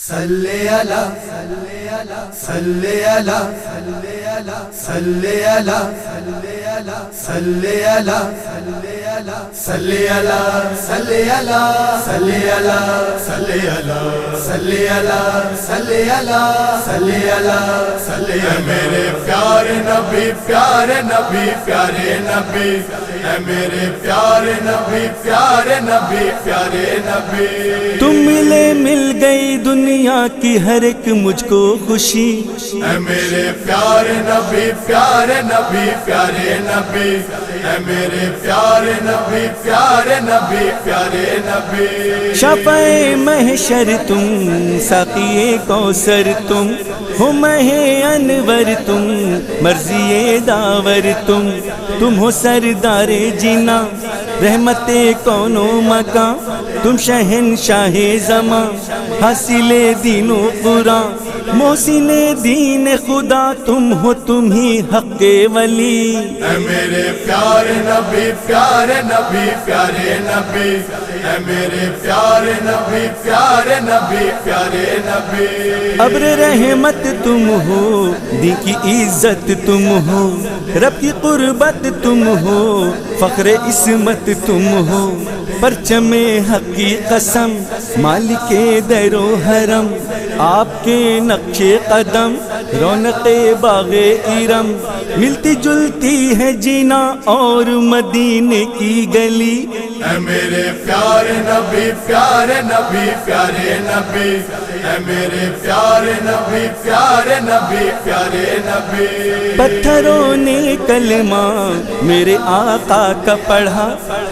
صلی علی صلی علی صلی علی صلی علی صلی علی صلی علی صلی علی صلی علی صلی علی صلی علی صلی علی صلی علی میرے پیارے نبی پیارے نبی پیارے نبی اے میرے پیارے نبی پیارے نبی پیارے نبی تم ملے مل گئی دنیا کی ہر ایک مجھ کو خوشی اے میرے پیارے نبی پیارے نبی پیارے نبی اے میرے پیارے نبی پیارے نبی پیارے نبی شفع محشر تم ساقی کوثر تم ہو مہ انور تم مرضی داور تم ہو سردار جینا رحمت کون و مکان تم شہنشاہ زمان حاصل دین و قرآن محسن دین خدا تم ہو تم ہی حق ولی اے میرے پیارے نبی پیارے نبی پیارے نبی اے میرے پیارے نبی پیارے نبی پیارے نبی ابر رحمت تم ہو دین کی عزت تم ہو رب کی قربت تم ہو فخر عصمت تم ہو پرچم حق کی قسم مالک در و حرم آپ کے نقش قدم رونق باغ ارم ملتی جلتی ہے جینا اور مدینے کی گلی اے میرے پیارے نبی پیارے نبی پیارے نبی اے میرے پیارے نبی پیارے نبی پیارے نبی پتھروں نے کلمہ میرے آقا کا پڑھا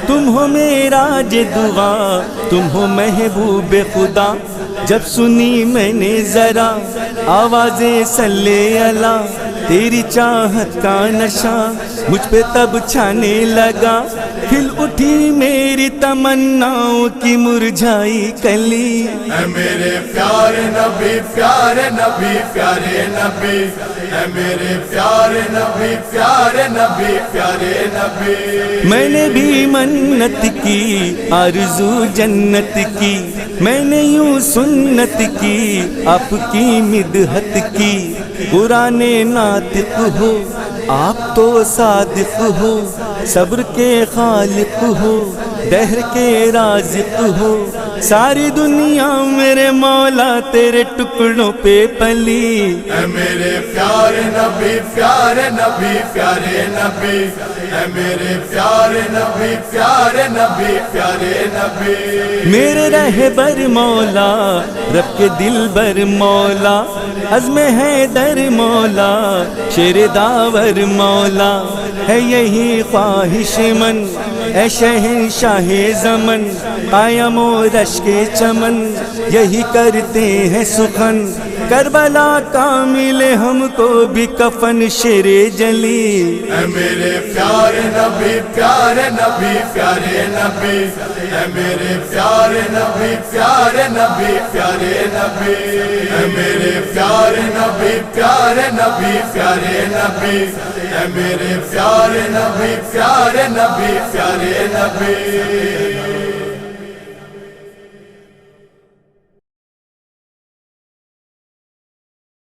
تم ہو میرا دعا تم ہو محبوب خدا جب سنی میں نے ذرا آواز صلی علی تیری چاہت کا نشہ مجھ پہ تب چھانے لگا کھل اٹھی میری تمناؤں کی مرجھائی کلی اے میرے پیارے نبی پیارے نبی پیارے نبی اے میرے پیارے نبی پیارے نبی پیارے نبی میں نے بھی منت کی آرزو جنت کی میں نے یوں سنت کی آپ کی مدحت کی قرآن ناطق ہو آپ تو صادق ہو صبر کے خالق ہو دہر کے رازق ہو ساری دنیا میرے مولا تیرے ٹکڑوں پہ پلی اے میرے پیارے نبی پیارے نبی پیارے نبی اے میرے پیارے نبی پیارے نبی پیارے نبی میرے رہبر مولا رب کے دل بر مولا عزم حیدر مولا شیر داور مولا ہے یہی خواہش من اے شہنشاہ زمن قائم و رش کے چمن یہی کرتے ہیں سخن کربلا کا ملے ہم کو بھی کفن شیر جلی اے میرے پیارے نبی پیارے نبی پیارے نبی اے میرے پیارے نبی پیارے نبی پیارے نبی اے میرے پیارے نبی پیارے نبی پیارے نبی اے میرے پیارے نبی پیارے نبی پیارے نبی